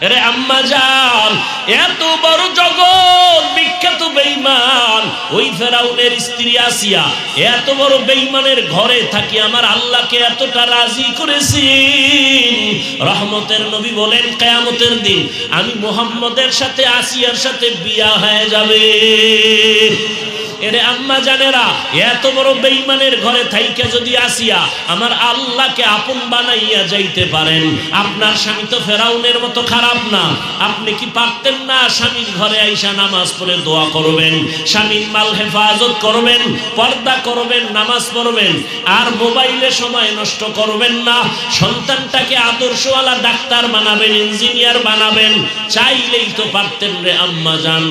আরে আম্মা জান, এত বড় জগৎ বিখ্যাত বেঈমান ওই ফেরাউনের স্ত্রী আসিয়া এত বড় বেঈমানের ঘরে থাকি আমার আল্লাহকে এতটা রাজি করেছেন। রহমতের নবী বলেন কিয়ামতের দিন আমি মুহাম্মদের সাথে আসিয়ার সাথে বিয়া হয়ে যাবে। এরে আম্মা জানেরা, এত বড় বেঈমানের ঘরে থাইকা যদি আসিয়া আমার আল্লাহকে আপন বানাইয়া যাইতে পারেন, আপনার স্বামী তো ফেরাউনের মতো খারাপ না। আপনি কি পারতেন না স্বামীর ঘরে আইসা নামাজ পড়ে দোয়া করবেন, স্বামীর মাল হেফাজত করবেন, পর্দা করবেন, নামাজ পড়বেন, আর মোবাইলে সময় নষ্ট করবেন না, সন্তানটাকে আদর্শওয়ালা ডাক্তার বানাবেন, ইঞ্জিনিয়ার বানাবেন? চাইলেই তো পারতেন রে আম্মা জান,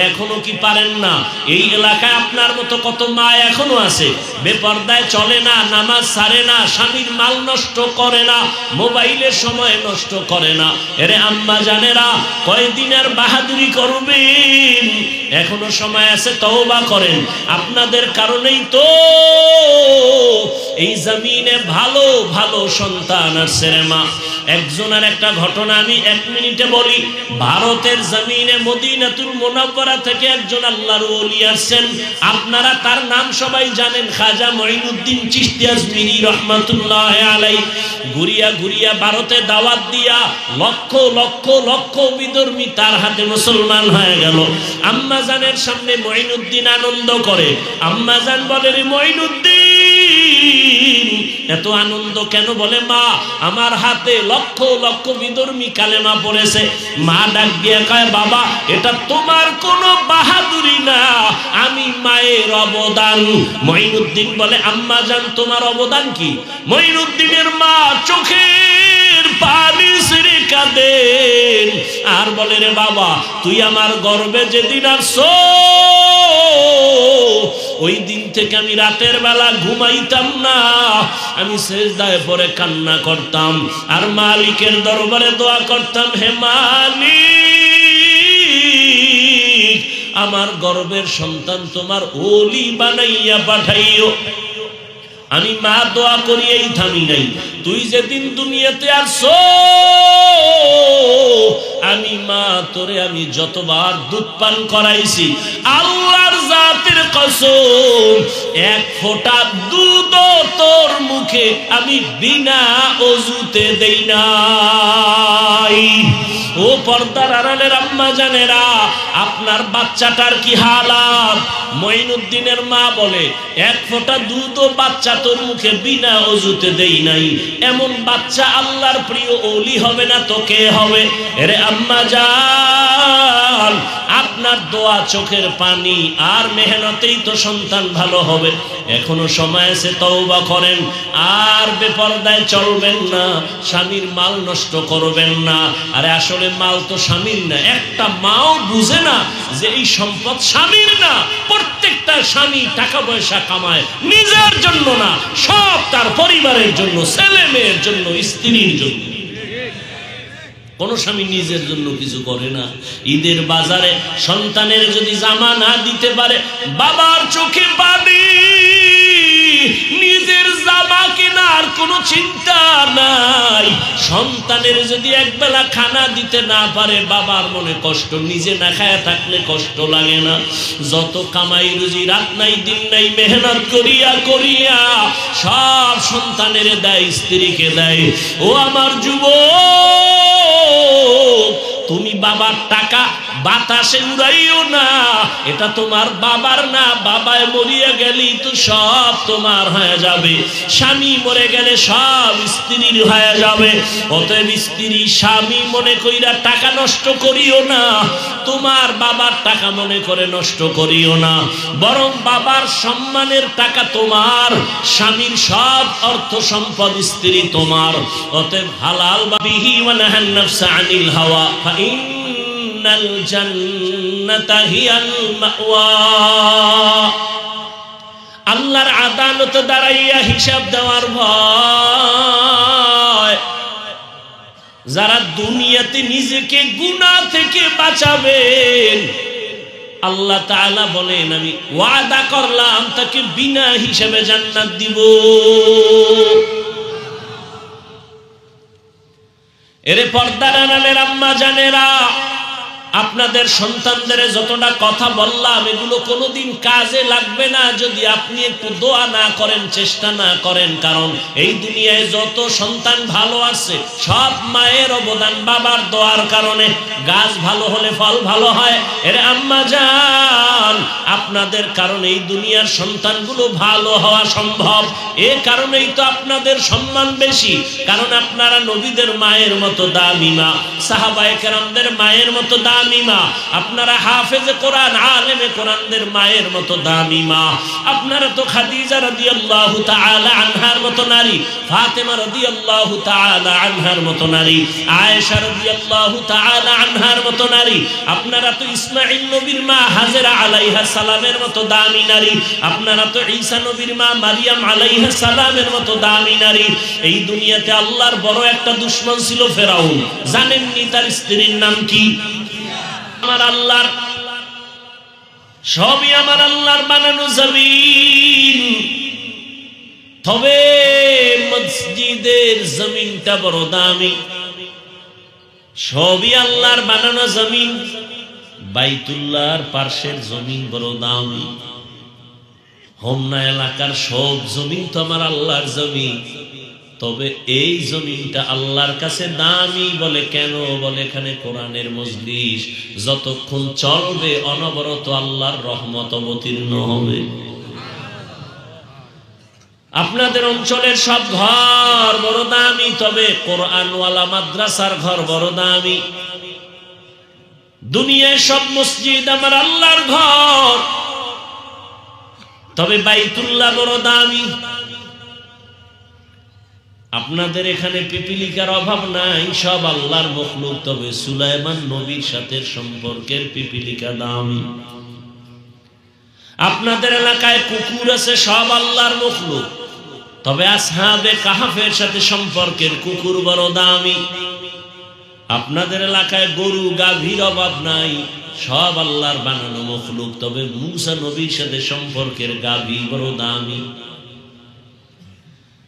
এখনো কি পারেন না? এই এলাকায় আপনার মতো কত মা এখনো আছে বেপর্দায় চলে না, নামাজ ছাড়ে না, স্বামীর মাল নষ্ট করে না, মোবাইলের সময় নষ্ট করে না। এরে আম্মা জানেরা, কয়দিনের বাহাদুরি করবেন? এখনো সময় আছে, তওবা করেন। আপনাদের কারণেই তো এই জমিনে ভালো ভালো সন্তান আসছে রে মা। একজনের একটা ঘটনা আমি 1 মিনিটে বলি। ভারতের জমিনে মদিনাতুল মুনাওয়ারা থেকে একজন আল্লাহর ওলি আসছেন, আপনারা তার নাম সবাই জানেন, খাজা মঈনুদ্দিন চিশতি আজমিরি রহমাতুল্লাহ আলাইহি। ঘুরিয়া ঘুরিয়া ভারতে দাওয়াত দিয়া লক্ষ লক্ষ লক্ষ বিধর্মী তার হাতে মুসলমান হয়ে গেল। আম্মা জানের সামনে মঈনুদ্দিন আনন্দ করে। আম্মা জান বলে, রে মঈনুদ্দিন এত আনন্দ কেন? বলে, মা আমার হাতে লক্ষ লক্ষ বিধর্মী কালেমা পড়েছে। মা ডাক দিয়ে কয়, বাবা এটা তোমার কোনো বাহাদুরি না, আমি মায়ের অবদান। মঈনুদ্দিন বলে, আম্মা জান তোমার অবদান কি? মঈনুদ্দিনের মা চোখের পানি ছেড়ে কাঁদেন আর বলে, রে বাবা তুই আমার গর্ভে যেদিন আসছো ওই দিন থেকে আমি রাতের বেলা ঘুমাইতাম না, আমি সেজদায় পড়ে কান্না করতাম আর মালিকের দরবারে দোয়া করতাম, হে মালিক আমার গর্ভের সন্তান তোমার ওলি বানাইয়া পাঠাইও। আমি মা দোয়া করি এই থামি নাই, তুই যেদিন দুনিয়াতে আসছো আমি মা তোরে আমি যতবার দুধ পান করাইছি আল্লাহর জাতের কসম 1 ফোঁটা দুধ তোর মুখে আমি বিনা ওযুতে দেই নাই। ও পর্দার আড়ালের আম্মা জানেরা, আপনার বাচ্চাটার কি হালাত? মঈনুদ্দিনের মা বলে, 1 ফোঁটা দুধ বাচ্চা তোর মুখে বিনা ওযুতে দেই নাই। এমন বাচ্চা আল্লাহর প্রিয় ওলি হবে না তো কে হবে? এরে আম্মা জান, আপনার দোয়া, চোখের পানি আর মেহনতেই তো সন্তান ভালো হবে। এখনো সময় আছে, তওবা করেন আর বেপরদায় চলবেন না, স্বামীর মাল নষ্ট করবেন না। আরে আসলে মাল তো স্বামীর না, একটা মাও বুঝে না যে এই সম্পদ স্বামীর না। প্রত্যেকটা স্বামী টাকা পয়সা কামায় নিজের জন্য না, সব তার পরিবারের জন্য, ছেলে মেয়ের জন্য, স্ত্রীর জন্য। কোন স্বামী নিজের জন্য কিছু করে না। ঈদের বাজারে সন্তানের যদি জামা না দিতে পারে, বাবার চোখে পানি, নিজের জামা কেনার কোনো চিন্তা নাই। সন্তানের যদি একবেলা খানা দিতে না পারে, বাবার মনে কষ্ট, নিজে না খায়া থাকলে কষ্ট লাগে না? যত কামাই রুজি রাত নাই দিন নাই মেহনত করিয়া করিয়া সব সন্তানের দেয়, স্ত্রীকে দেয়। ও আমার যুবক, তুমি বাবার টাকা বাতাসে উড়াইও না, এটা তোমার বাবার না। বাবায় মরিয়া গেলি তো সব তোমার হয়ে যাবে, স্বামী মরে গেলে সব স্ত্রীর হয়ে যাবে। অতএব স্ত্রী স্বামী মনে কইরা টাকা নষ্ট করিও না, তোমার বাবার টাকা মনে করে নষ্ট করিও না, বরং বাবার সম্মানের টাকা তোমার, স্বামীর সব অর্থ সম্পদ স্ত্রী তোমার। অতএব হালাল বিহি ওয়া নাহান নাফসা আনিল হাওয়া ফা ইন্নাল জান্নাতা হিয়াল মাওয়া। আল্লাহর আদালতে দাঁড়াইয়া হিসাব দেওয়ার ভয়। যারা দুনিয়াতে নিজেকে গুনাহ থেকে বাঁচাবেন, আল্লাহ তাআলা বলেন আমি ওয়াদা করলাম তাকে বিনা হিসাবে জান্নাত দিব। এরে পর্দার আড়ালের আম্মা জানেরা, আপনাদের সন্তানদের যতটা কথা বললাম এগুলো কোনোদিন কাজে লাগবে না যদি আপনি একটু দোয়া না করেন, চেষ্টা না করেন। কারণ এই দুনিয়ায় যত সন্তান ভালো আছে সব মায়ের অবদান, বাবার দোয়ার কারণে। গাছ ভালো হলে ফল ভালো হয়। এর আম্মা জান, আপনাদের কারণে এই দুনিয়ার সন্তানগুলো ভালো হওয়া সম্ভব। এ কারণেই তো আপনাদের সম্মান বেশি, কারণ আপনারা নবীদের মায়ের মতো দামি মা, সাহাবায়ে কেরামদের মায়ের মতো দামি মা, আপনারা হাফেজে কোরআন আলেমে কোরআনদের মায়ের মতো দামি মা। আপনারা তো খাদিজা রাদিয়াল্লাহু তাআলা আনহার মতো নারী, ফাতেমা রাদিয়াল্লাহু তাআলা আনহার মতো নারী, আয়েশা রাদিয়াল্লাহু তাআলা আনহার মতো নারী। আপনারা তো ইসমাঈল নবীর মা হাজেরা আলাইহা সালামের মতো দামি নারী। আপনারা তো ঈসা নবীর মা মারিয়াম আলাইহা সালামের মতো দামি নারী। এই দুনিয়াতে আল্লাহর বড় একটা দুশমন ছিল ফেরাউন। জানেননি তার স্ত্রীর নাম কি? আমার আল্লাহর, সবই আমার আল্লাহর বানানো জমিন। তবে মসজিদের জমিনটা বড় দামি। সবই আল্লাহর বানানো জমিন। বাইতুল্লাহর পার্শ্বের জমিন বড় দামি। হোমনা এলাকার সব জমিন তো আমার আল্লাহর জমিন। তবে এই জমিনটা আল্লাহর কাছে দামি বলে কেন? বলে এখানে কোরআনের মজলিস যতক্ষণ চলবে অনবরত আল্লাহর রহমত অবতীর্ণ হবে। আপনাদের অঞ্চলের সব ঘর বড় দামি, তবে কোরআনওয়ালা মাদ্রাসার ঘর বড় দামি। দুনিয়ায় সব মসজিদ আমার আল্লাহর ঘর, তবে বাইতুল্লাহ বড় দামি। আপনাদের এখানে পিপিলিকার অভাব নাই, সব আল্লাহর মখলুক। তবে সুলাইমান নবীর সাথে সম্পর্কের পিপিলিকা দামি। আপনাদের এলাকায় কুকুর আছে, সব আল্লাহর মখলুক। তবে আসহাবে কাহাফের সাথে সম্পর্কের কুকুর বড় দামি। আপনাদের এলাকায় গরু গাভীর অভাব নাই, সব আল্লাহর বানানো মখলুক। তবে মূসা নবীর সাথে সম্পর্কের গাভী বড় দামি।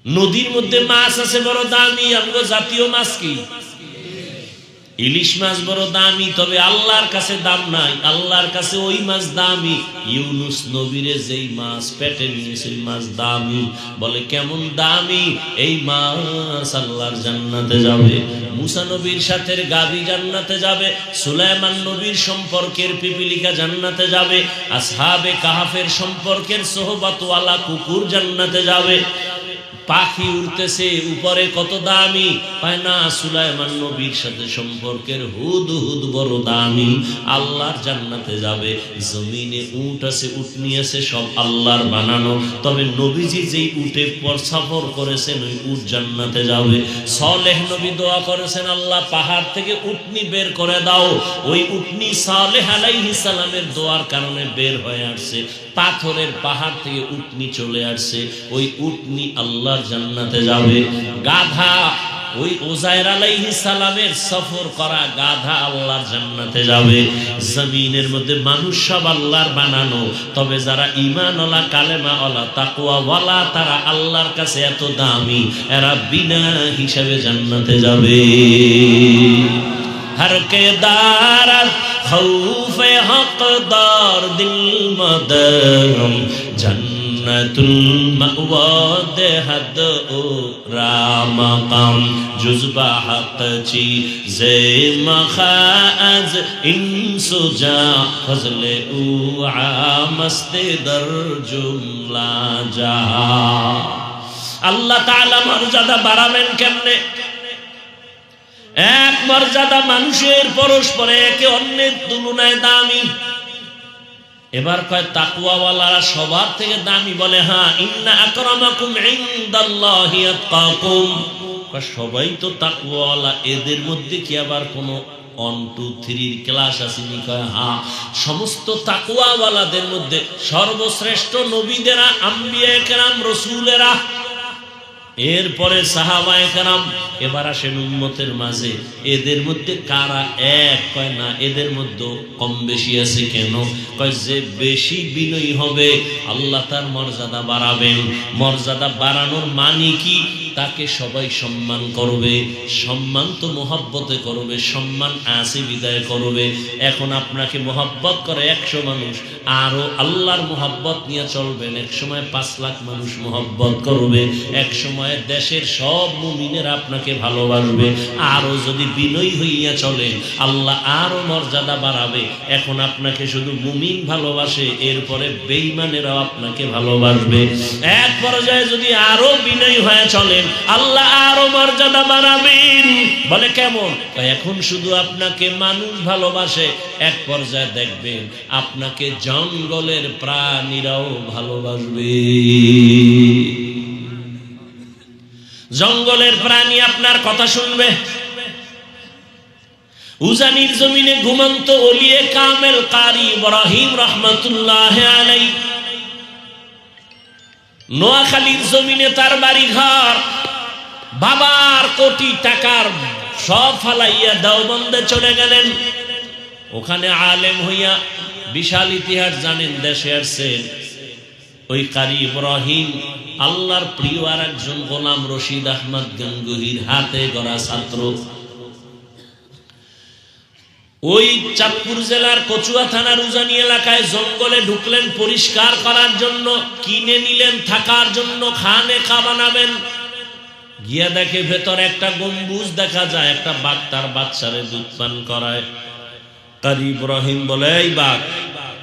নদীর মধ্যে মাছ আছে বড় দামি। আমগো জাতীয় মাছ কি? ইলিশ মাছ বড় দামি। তবে আল্লাহর কাছে দাম নাই, আল্লাহর কাছে ওই মাছ দামি। ইউনুস নবীরে যেই মাছ পেটে নিয়েছে ওই মাছ দামি। বলে কেমন দামি? এই মাছ আল্লাহর জান্নাতে যাবে। মুসা নবীর সাথে গাভী জান্নাতে যাবে। সুলাইমান নবীর সম্পর্কের পিপিলিকা জান্নাতে যাবে। আসহাবে কাহাফের সম্পর্কের সোহবতওয়ালা কুকুর জান্নাতে যাবে। পাখি উড়তেছে উপরে, কত দামি পায় না? সুলাইমান নবীর সাথে সম্পর্কের হুদহুদ বড় দামি, আল্লাহর জান্নাতে যাবে। জমিনে উট আছে, উটনি আছে, সব আল্লাহর বানানো। তবে নবীজি যেই উটে সফর করেছেন ওই উট জান্নাতে যাবে। সালেহ নবী দোয়া করেছেন, আল্লাহ পাহাড় থেকে উটনি বের করে দাও। ওই উটনি সালেহ আলাইহিস সালামের দোয়ার কারণে বের হয়ে আসছে। পাথরের পাহাড় থেকে উটনি চলে আসছে। ওই উটনি আল্লাহর জান্নাতে যাবে। গাধা, ওই উযায়ের আলাইহিস সালামের সফর করা গাধা আল্লাহর জান্নাতে যাবে। জমিনের মধ্যে মানুষ সব আল্লাহর বানানো। তবে যারা ঈমানওয়ালা, কালেমাওয়ালা, তাকওয়াওয়ালা, তারা আল্লাহর কাছে এত দামি, এরা বিনা হিসাবে জান্নাতে যাবে। हर के दारत खौफे हकदार दिल मदरम जन्नतुल मअवा देहद ओ रामकम जुज़बा हक ची जे मखाज इंसुजा फजले उ आमस्ते दर जुमला जा। अल्लाह ताला मर्यादा बाড়াবেন কেমনে? এক মর্যাদা মানুষের পরস্পরে একে অন্যের তুলনায় দামি। এবার কয় তাকওয়াওয়ালারা সবার থেকে দামি। বলে হ্যাঁ, ইন্না আকরামাকুম ইনদাল্লাহি আতকাকুম। সবাই তো তাকওয়াওয়ালা, এদের মধ্যে কি আবার কোনো 1 2 3 ক্লাস আসেনি? কয় হ্যাঁ, সমস্ত তাকওয়াওয়ালাদের মধ্যে সর্বশ্রেষ্ঠ নবীদেরা, আম্বিয়ায়ে কেরাম, রাসূলেরা, এরপরে সাহাবায়ে কেরাম। এবার আসেন উম্মতের মাঝে, এদের মধ্যে কারা এক? কয় না, এদের মধ্যে কম বেশি আছে। কেন? কয় যে বেশি বিনয়ী হবে আল্লাহ তার মর্যাদা বাড়াবেন। মর্যাদা বাড়ানোর মানে কি? তাকে সবাই সম্মান করবে। সম্মান তো মোহাব্বতে করবে, সম্মান আছে বিদায় করবে। এখন আপনাকে মোহাব্বত করে 100 মানুষ, আরো আল্লাহর মোহাব্বত নিয়ে চলবেন, এক সময় 5 লাখ মানুষ মোহাব্বত করবে, এক সময় দেশের সব মুমিনেরা আপনাকে ভালোবাসবে। আরো যদি বিনয়ী হইয়া চলেন, আল্লাহ আরো মর্যাদা বাড়াবে। এখন আপনাকে শুধু মুমিন ভালোবাসে, এরপরে বেঈমানেরাও আপনাকে ভালোবাসবে। এক পর্যায়ে যদি আরো বিনয়ী হয়ে চলেন, আল্লাহ আরো মর্যাদা বাড়াবেন। বলে কেমন? এখন শুধু আপনাকে মানুষ ভালোবাসে, এক পর্যায়ে দেখবেন আপনাকে জঙ্গলের প্রাণীরাও ভালোবাসবে। জঙ্গলের প্রাণী আপনার কথা শুনবে। উজানির জমিনে ঘুমন্ত ওলিয়ে কামেল কারি ইব্রাহিম রাহমাতুল্লাহ আলাইহি, নোয়াখালীর জমিনে তার বাড়ি ঘর, বাবার কোটি টাকার সব ফালাইয়া দেওবন্দে চলে গেলেন। ওখানে আলেম হইয়া বিশাল ইতিহাস জানেন, দেশে আসছেন। ওই কারি ইব্রাহিম আল্লাহর প্রিয় আর একজন গোলাম রশিদ আহমদ গঙ্গুহির হাতে গড়া ছাত্র। ওই চাঁদপুর জেলার কচুয়া থানার উজানি এলাকায় জঙ্গলে ঢুকলেন পরিষ্কার করার জন্য, কিনে নিলেন থাকার জন্য, খানে কা বানাবেন। গিয়া দেখে ভেতর একটা গম্বুজ দেখা যায়, একটা বাঘ তার বাচ্চারে দুধ পান করায়। কারি ইব্রাহিম বলে, এই বাঘ,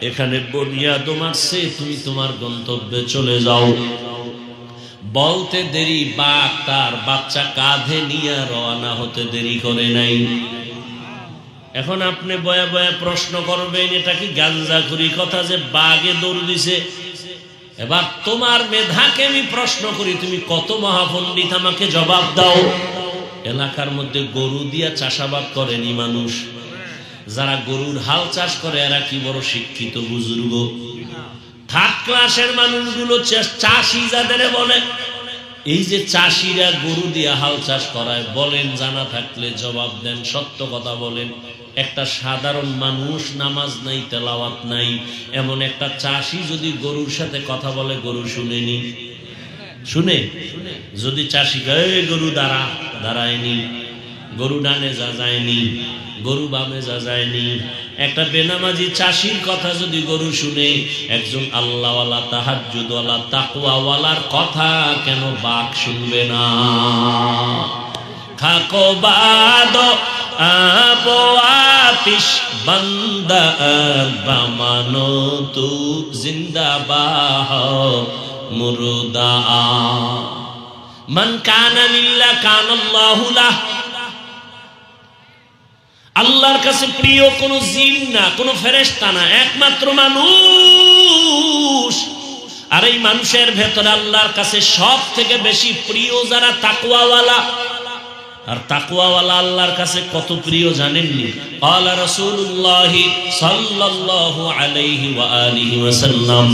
এখানে বনিয়াদম আসছে, তুমি তোমার গন্তব্যে চলে যাও। বলতে দেরি, বাঘ তার বাচ্চা কাঁধে নিয়ে রওনা হতে দেরি করে নাই। এখন আপনি বয়া বয়া প্রশ্ন করবেন, এটা কি গাঞ্জাখুরি কথা যে বাঘে দৌড় দিছে? এবার তোমার মেধাকে আমি প্রশ্ন করি, তুমি কত মহাপণ্ডিত, আমাকে জবাব দাও। এলাকার মধ্যে গরু দিয়া চাষাবাদ করেনি মানুষ, যারা গরুর হাল চাষ করে এরা কি বড় শিক্ষিত বুজুর্গ। থার্ড ক্লাসের মানুষগুলো চাষি যাদের বলে, এই যে চাষিরা গরু দিয়া হাল চাষ করায়, বলেন জানা থাকলে জবাব দেন, সত্য কথা বলেন। একটা সাধারণ মানুষ, নামাজ নাই, তেলাওয়াত নাই, এমন একটা চাষি যদি গরুর সাথে কথা বলে, গরু শুনেনি? শুনে? যদি চাষি গায়ে গরু দাঁড়া, দাঁড়ায়নি, গরু ডানে যা যায়নি, গরু বামে যা যায়নি। একটা বেনামাজি চাষির কথা যদি গরু শুনে, একজন আল্লাহওয়ালা, তাহাজ্জুদওয়ালা, তাকওয়াওয়ালার কথা কেন বাঘ শুনবে না? খাকো বাদ আবো আতিশ বান্দা বামানো তু জিন্দাবাহ মুরদা মান কানা লিল্লাহ কানাল্লাহু লাহ। আল্লাহর কাছে প্রিয় কোন জিন না, কোন ফেরেশতা না, একমাত্র মানুষ। আর এই মানুষের ভেতরে আল্লাহর কাছে সব থেকে বেশি প্রিয় যারা তাকওয়াওয়ালা। আর তাকওয়াওয়ালা আল্লাহর কাছে কত প্রিয় জানেননি? ক্বালা রাসূলুল্লাহ সাল্লাল্লাহু আলাইহি ওয়া আলিহি ওয়াসাল্লাম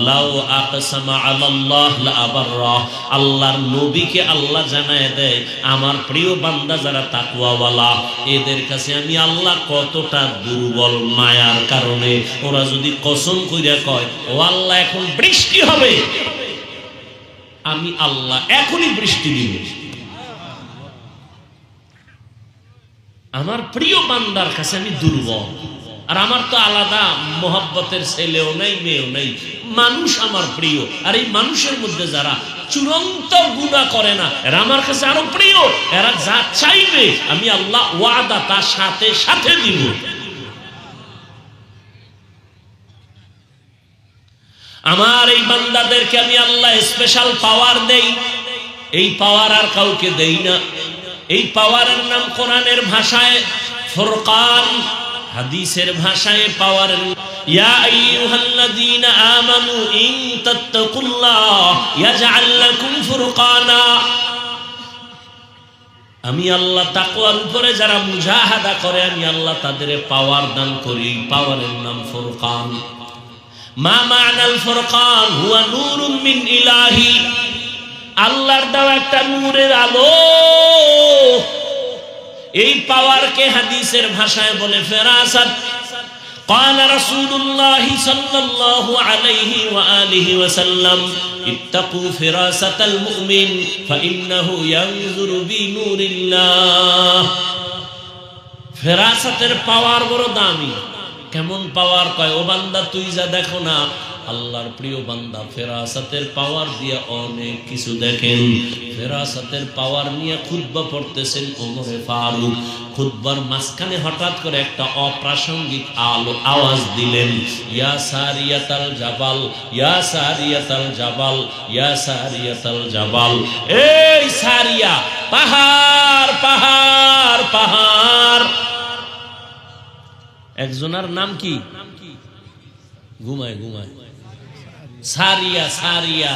লাউ আকসামা আলাল্লাহ লা আবাররা। আল্লাহর নবীকে আল্লাহ জানায় দেয়, আমার প্রিয় বান্দা যারা তাকওয়াওয়ালা, এদের কাছে আমি আল্লাহ কতটা দুর্বল মায়ার কারণে ওরা যদি কসম কইরা কয়, ও আল্লাহ এখন বৃষ্টি হবে, আমি আল্লাহ এখনই বৃষ্টি দিব। আমার প্রিয় বান্দার কাছে আমি দুর্বল। আর আমার তো আলাদা মোহাব্বতের ছেলেও নাই, মেয়েও নাই, মানুষ আমার প্রিয়। আর এই মানুষের মধ্যে যারা চূড়ান্ত গুনাহ করে না, এরা আমার কাছে আরো প্রিয়। এরা যা চাইবে আমি আল্লাহ ওয়াদা তার সাথে সাথে দিব। আমার এই বান্দাদেরকে আমি আল্লাহ স্পেশাল পাওয়ার দেই, এই পাওয়ার আর কাউকে দেই না। এই পাওয়ারের নাম কোরআনের ভাষায় ফুরকান, হাদিসের ভাষায় পাওয়ারের ইয়া আইয়ুহাল্লাযীনা আমানু ইন তাত্তাকুল্লাহ ইয়াজআল লাকুম ফুরকানা। আমি আল্লাহ তাকওয়ার উপরে যারা মুজাহাদা করে, আমি আল্লাহ তাদের পাওয়ার দান করি। পাওয়ারের নাম ফুরকান। মা মা'নাল ফুরকান হুয়া নূরুম মিন ইলাহি। আল্লাহর দেওয়া একটা নূরের আলো। এই পাওয়ারকে হাদিসের ভাষায় বলে ফেরাসাত। قال رسول الله صلى الله عليه وآله وسلم اتقوا فراسة المؤمن فإنه ينظر بنور الله ফেরাসাতের পাওয়ার বড় দামি। কেমন পাওয়ার? কয় ও বান্দা তুই যা দেখো না, আল্লাহর প্রিয় বান্দা ফেরাসাতের পাওয়ার দিয়ে অনেক কিছু দেখেন। ফেরাসাতের পাওয়ার নিয়ে খুতবা পড়তেছেন ওমরে ফারুক। খুতবার মাঝখানে হঠাৎ করে একটা অপ্রাসঙ্গিক আওয়াজ দিলেন, ইয়া সারিয়াতাল জাবাল, ইয়া সারিয়াতাল জাবাল, ইয়া সারিয়াতাল জাবাল। এই সারিয়া, পাহাড় পাহাড় পাহাড়। একজনের নাম কি? ঘুমায় ঘুমায় সারিয়া সারিয়া।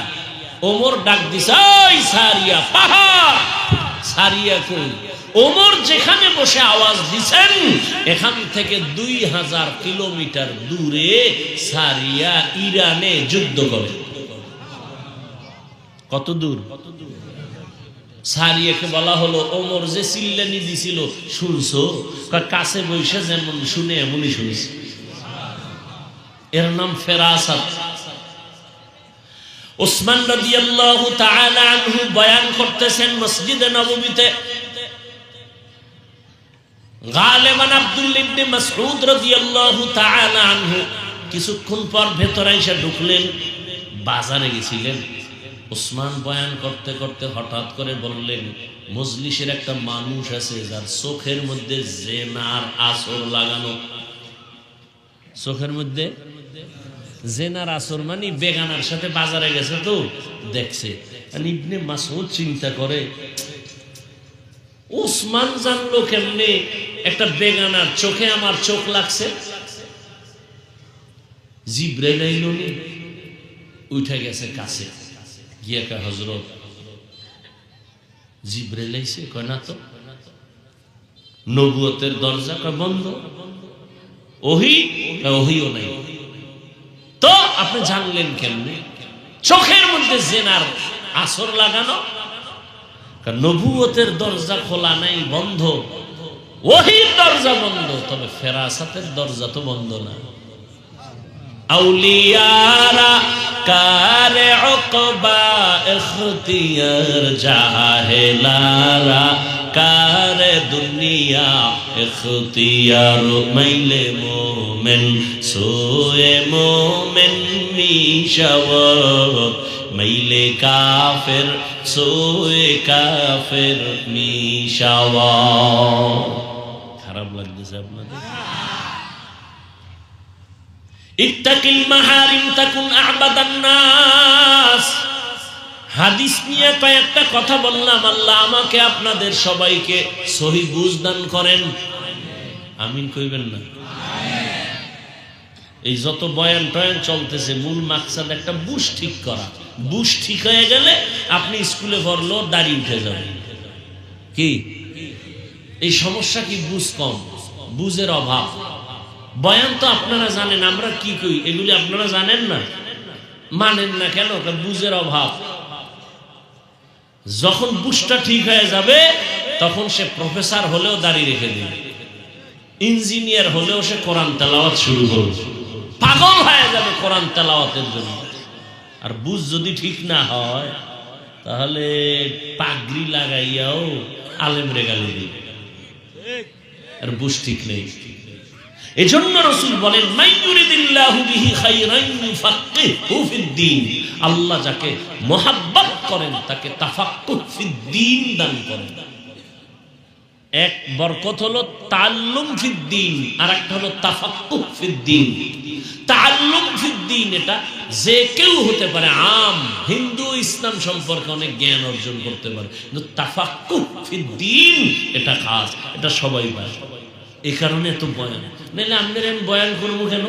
ওমর ডাক দিছে, ওই সারিয়া পাহাড়। সারিয়া কই? ওমর যেখানে বসে আওয়াজ দিছেন এখান থেকে 2000 কিলোমিটার দূরে সারিয়া ইরানে যুদ্ধ করে। কত দূর? সারিয়াকে বলা হলো, ওমর যে চিল্লানি দিছিল শুনছো? কাছে বসে যেমন শুনে এমনই শুনছি। এর নাম ফেরাসাত। উসমান রাদিয়াল্লাহু তাআলা আনহু বয়ান করতেছেন মসজিদে নববীতে। গালেবান আব্দুল্লাহ ইবনে মাসউদ রাদিয়াল্লাহু তাআলা আনহু কিছুক্ষণ পর ভেতরে এসে ঢুকলেন। বাজারে গেছিলেন। উসমান বয়ান করতে করতে হঠাৎ করে বললেন, মজলিসের একটা মানুষ আছে যার চোখের মধ্যে জেনার আসর লাগানো। চোখের মধ্যে জেনার আসর মানে বেগানার সাথে বাজারে গেছে তো দেখছে। ইবনে মাসউদ চিন্তা করে, উসমান জানলো কেমনে একটা বেগানার চোখে আমার চোখ লাগছে? জিব্রাইল আইলো নি, উঠে গেছে কাছে গিয়া কা হযরত জিব্রাইল আইছে? কয় না তো। নবুয়তের দরজা কয় বন্ধ। ওহিও নাই। তো আপনি জানলেন কেমনে? চোখের মধ্যে জেনার আসর লাগানো। নবুয়তের দরজা খোলা নাই, বন্ধ। ওহির দরজা বন্ধ, তবে ফেরাসাতের দরজা তো বন্ধ না। আউলিয়ারা কারে উকবা ইখতিয়ার, জাহেলারা কারে দুনিয়া ইখতিয়ার। মাইলে মোমেন সোয়ে মোমেন মিশাওয়াত, মাইলে কাফের সোয়ে কাফের মিশাওয়াত। খারাপ লাগতেছে আপনাদের? ইত্তাকিল মাহারিম তাকুন আ'বাদান নাস। হাদিস নিয়ে কয়েকটা কথা বললাম। আল্লাহ আমাকে আপনাদের সবাইকে সহিহ বুঝ দান করেন। আমিন কইবেন না? এই যত বয়ান টয়ান চলতেছে মূল মাকসাদ একটা বুঝ ঠিক করা। বুঝ ঠিক হয়ে গেলে আপনি স্কুলে পড়লেও দাড়ি উঠে যাবে। কি এই সমস্যা? কি বুঝ কম, বুঝের অভাব। বয়ান তো আপনারা জানেন, আমরা কি কই এগুলি আপনারা জানেন না, মানেন না কেন? বুঝের অভাব। যখন বুঝটা ঠিক হয়ে যাবে তখন সে প্রফেসর হলেও দাঁড়িয়ে রেখে দিবে, ইঞ্জিনিয়ার হলেও সে কোরআন তেলাওয়াত শুরু করবে, পাগল হয়ে যাবে কোরআন তেলাওয়াতের জন্য। আর বুঝ যদি ঠিক না হয় তাহলে পাগড়ি লাগাইয়াও আলেম রেগালি দিবে। আর বুঝ ঠিক নেই। এজন্য রাসূল বলেন, মাইয়ুরিদিল্লাহু বিহি খাইরান ইউফাক্কিহু ফিদ্দীন। আল্লাহ যাকে মোহাব্বত করেন তাকে তাফাক্কুহ ফিদ্দীন দান করেন। এক বরকত হলো তাআল্লুম ফিদ্দীন, আর একটা হলো তাফাক্কুহ ফিদ্দীন। তাআল্লুম ফিদ্দীন এটা যে কেউ হতে পারে, আম হিন্দু ইসলাম সম্পর্কে অনেক জ্ঞান অর্জন করতে পারে, কিন্তু তাফাক্কুহ ফিদ্দীন এটা খাস, এটা সবাই পায়। এই কারণে এত বয়ান। নাহলে আপনার আমি বয়ান করবো কেন?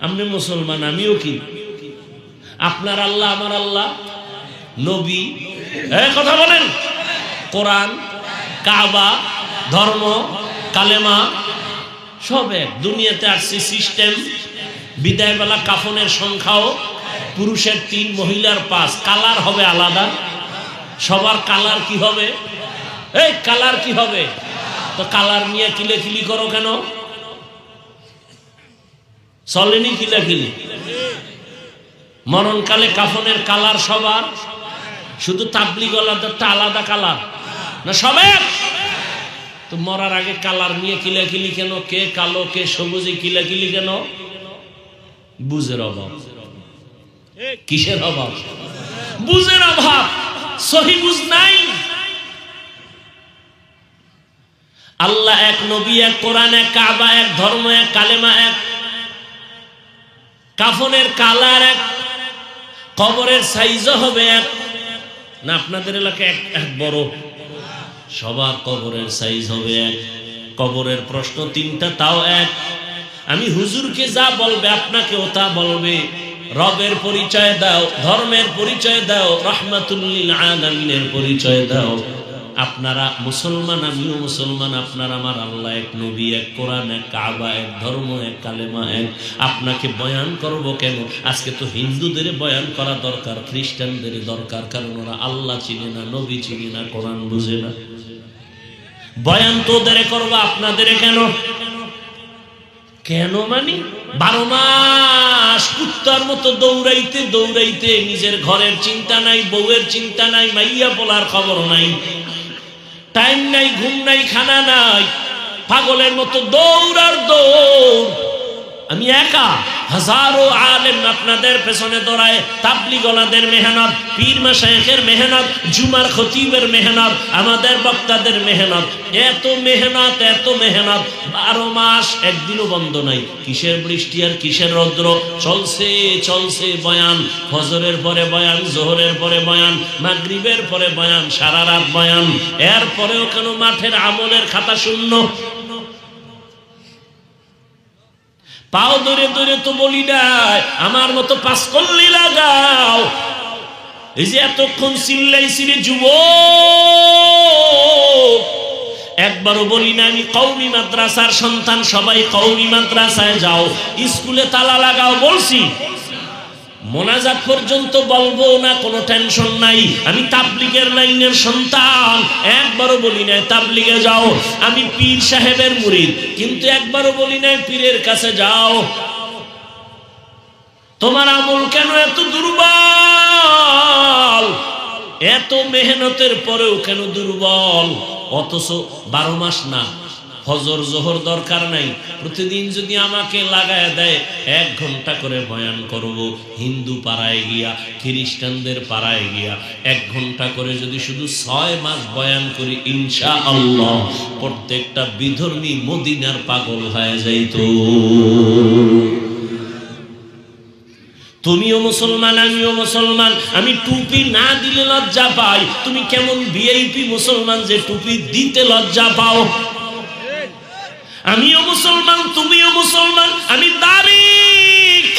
আপনি মুসলমান, আমিও কি? আপনার আল্লাহ আমার আল্লাহ, নবী, কথা বলেন, কোরআন, কাবা, ধর্ম, কালেমা সব এক। দুনিয়াতে আসছে সিস্টেম। বিদায় বেলা কাফনের সংখ্যাও পুরুষের 3, মহিলার 5। কালার হবে আলাদা। সবার কালার কি হবে? এই কালার কি হবে? তো কালার নিয়ে কিলেকিলি করো কেন? চলেনি কিলাকিলি। মরণকালে কাফনের কালার সবার, শুধু তাবলীগওয়ালাদেরটা আলাদা কালার না সবাই? তো মরার আগে কালার নিয়ে কিলাকিলি কেন? কে কালো কে সবুজে কিলাকিলি কেন? বুঝের অভাব। কিসের অভাব? বুঝের অভাব। সহি বুঝ নাই। আল্লাহ এক, নবী এক, কোরআন এক, কাবা এক, ধর্ম এক, কালেমা এক, কাফনের কালার এক, কবরের সাইজও হবে এক। না আপনাদের এলাকায় এক বড়? সবার কবরের সাইজ হবে এক, কবরের প্রশ্ন তিনটা তাও এক। আমি হুজুরকে যা বলবে আপনাকেও তা বলবে। রবের পরিচয় দাও, ধর্মের পরিচয় দাও, রাহমাতুল লিল আলামিনের পরিচয় দাও। আপনারা মুসলমান, আমিও মুসলমান, আপনার আমার আল্লাহ এক, নবী এক, কোরআন এক, কাবা এক, ধর্ম এক, কালেমা এক। আপনাকে বয়ান করব কেন? আজকে তো হিন্দুদের বয়ান করা দরকার, খ্রিস্টানদের দরকার, কারণ ওরা আল্লাহ চিনে না, নবী চিনে না, কোরআন বুঝে না। বয়ান তো ওদের করবো, আপনাদের কেন? কেন মানি 12 মাস কুত্তার মতো দৌড়াইতে দৌড়াইতে নিজের ঘরের চিন্তা নাই, বউয়ের চিন্তা নাই, মাইয়া পোলার খবর নাই, টাইম নাই, ঘুম নাই, খানা নাই, পাগলের মতো দৌড়ার দৌড়। আমি একা, হাজারো আলেম আপনাদের পেছনে দৌড়ায়, তাবলীগওয়ালাদের মেহনত, পীর মাশায়েখের মেহনত, জুমার খতিবের মেহনত, আমাদের বক্তাদের মেহনত, এত মেহনত, এত মেহনত। 12 মাস একদিনও বন্ধ নাই। কিসের বৃষ্টি আর কিসের রৌদ্র, চলছে চলছে বয়ান। ফজরের পরে বয়ান, জোহরের পরে বয়ান, মাগরিবের পরে বয়ান, সারা রাত বয়ান। এরপরেও কেন মাঠের আমলের খাতা শূন্য? পাও ধরে ধরে তো বলি নাই আমার মতো 5 কল্লি লাগাও। এই যে এতক্ষণ চিল্লাইছি রে যুবক, একবারও বলি না আমি কওমি মাদ্রাসার সন্তান, সবাই কওমি মাদ্রাসায় যাও, স্কুলে তালা লাগাও বলছি? মোনাজাত পর্যন্ত বলবো না, কোনো টেনশন নাই। আমি তাবলীগের লাইনের সন্তান, একবারও বলি নাই তাবলীগে যাও। আমি পীর সাহেবের মুরিদ, কিন্তু একবারও বলি নাই পীরের কাছে যাও। তোমার আমল কেন এত দুর্বল? এত মেহনতের পরেও কেন দুর্বল? অথচ 12 মাস না, ফজর জোহর দরকার নাই, প্রতিদিন যদি আমাকে লাগায় দেয় 1 ঘন্টা করে বয়ান করব। হিন্দু পাড়ায় গিয়া, খ্রিস্টানদের পাড়ায় গিয়া 1 ঘন্টা করে যদি শুধু 6 মাস বয়ান করি, ইনশাআল্লাহ প্রত্যেকটা বিধর্মী মদিনার পাগল হয়ে যাইতো। তুমিও মুসলমান, আমিও মুসলমান। আমি টুপি না দিলে লজ্জা পাই। তুমি কেমন ভিআইপি মুসলমান যে টুপি দিতে লজ্জা পাও? আমিও মুসলমান, তুমিও মুসলমান। আমি দাড়ি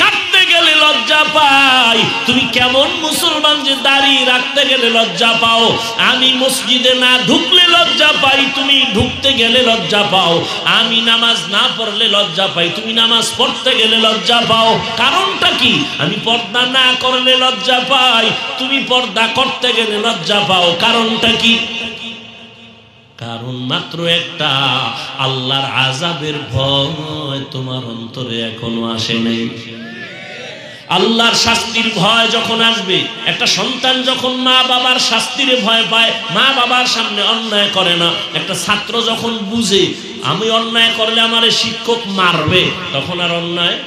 কাটতে গেলে লজ্জা পাই। তুমি কেমন মুসলমান যে দাড়ি রাখতে গেলে লজ্জা পাও? আমি মসজিদে না ঢুকলে লজ্জা পাই, তুমি ঢুকতে গেলে লজ্জা পাও। আমি নামাজ না পড়লে লজ্জা পাই, তুমি নামাজ পড়তে গেলে লজ্জা পাও। কারণটা কি? আমি পর্দা না করলে লজ্জা পাই, তুমি পর্দা করতে গেলে লজ্জা পাও। কারণটা কি? কারণ মাত্র একটা, আল্লাহর আযাবের ভয় তোমার অন্তরে এখনো আসে নাই। আল্লাহর শাস্তির ভয় যখন আসবে, একটা সন্তান যখন মা বাবার শাস্তির ভয় পায়, মা বাবার সামনে অন্যায় করে না। একটা ছাত্র যখন বুঝে আমি অন্যায় করলে আমারে শিক্ষক মারবে, তখন আর অন্যায়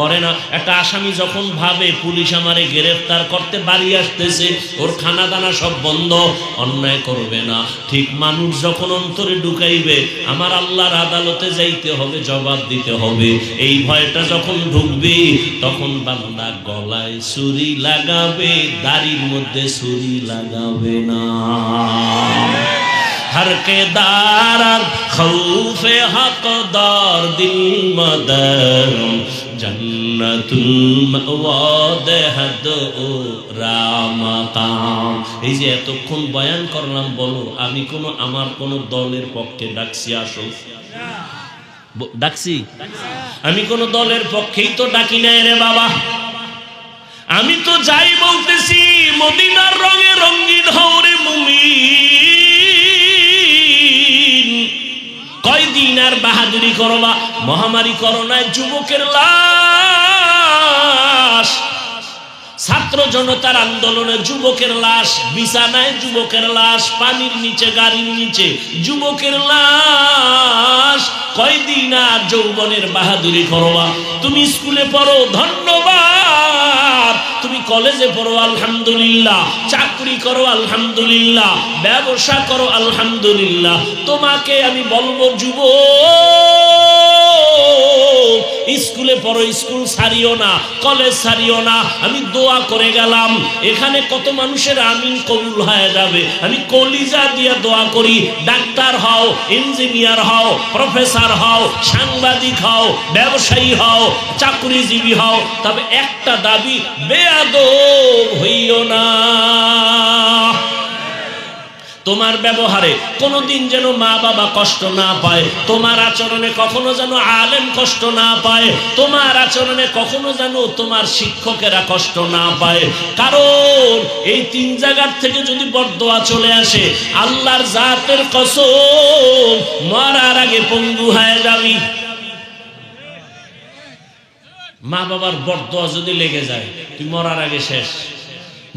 করে না। একটা আসামি যখন ভাবে পুলিশ আমারে গ্রেফতার করতে বাড়ি আসতেছে, ওর খানা দানা সব বন্ধ, অন্যায় করবে না। ঠিক মানুষ যখন অন্তরে ঢুকাইবে আমার আল্লাহর আদালতে যাইতে হবে, জবাব দিতে হবে, এই ভয়টা যখন ঢুকবে, তখন বান্দা গলায় ছুরি লাগাবে, দাড়ির মধ্যে ছুরি লাগাবে না। हर के दार खौफे हकदार दिल मदर जन्नतुल मवाद हद রামাকাম। এই যে এতক্ষণ বয়ান করলাম, বলো আমি কোনো আমার কোনো দলের পক্ষে ডাকছি? আসো ডাকছি? আমি কোনো দলের পক্ষেই তো ডাকি নাই রে বাবা। আমি তো যাই বলতেছি মদিনার রঙে রঙিন হও রে মুমিন। কয়দিন আর বাহাদুরি করবা? মহামারী করোনায় যুবকের লাশ, ছাত্র জনতার আন্দোলনে যুবকের লাশ, বিছানায় যুবকের লাশ, পানির নিচে, গাড়ির নিচে যুবকের লাশ। কয়দিন আর যৌবনের বাহাদুরি করবা? তুমি স্কুলে পড়ো, ধন্যবাদ। তুমি কলেজে পড়ো, আলহামদুলিল্লাহ। চাকরি করো, আলহামদুলিল্লাহ। ব্যবসা করো, আলহামদুলিল্লাহ। তোমাকে আমি বলবো যুবক, স্কুলে পড়ো, স্কুল ছাড়িও না, কলেজ ছাড়িও না। আমি দোয়া করে গেলাম, এখানে কত মানুষের আমিন কবুল হয়ে যাবে। আমি কলিজা দিয়ে দোয়া করি, ডাক্তার হও, ইঞ্জিনিয়ার হও, প্রফেসর হও, সাংবাদিক হও, ব্যবসায়ী হও, চাকরিজীবী হও, তবে একটা দাবি, বেয়াদব হইও না। তোমার ব্যবহারে কোনোদিন যেন মা বাবা কষ্ট না পায়, তোমার আচরণে কখনো যেন আলেম কষ্ট না পায়, তোমার আচরণে কখনো যেন তোমার শিক্ষকেরা কষ্ট না পায়। কারণ এই তিন জায়গার থেকে যদি বরদোয়া চলে আসে, আল্লাহর জাতের কসম, মরার আগে পঙ্গু হয়ে যাবি। মা বাবার বরদোয়া যদি লেগে যায়, তুই মরার আগে শেষ।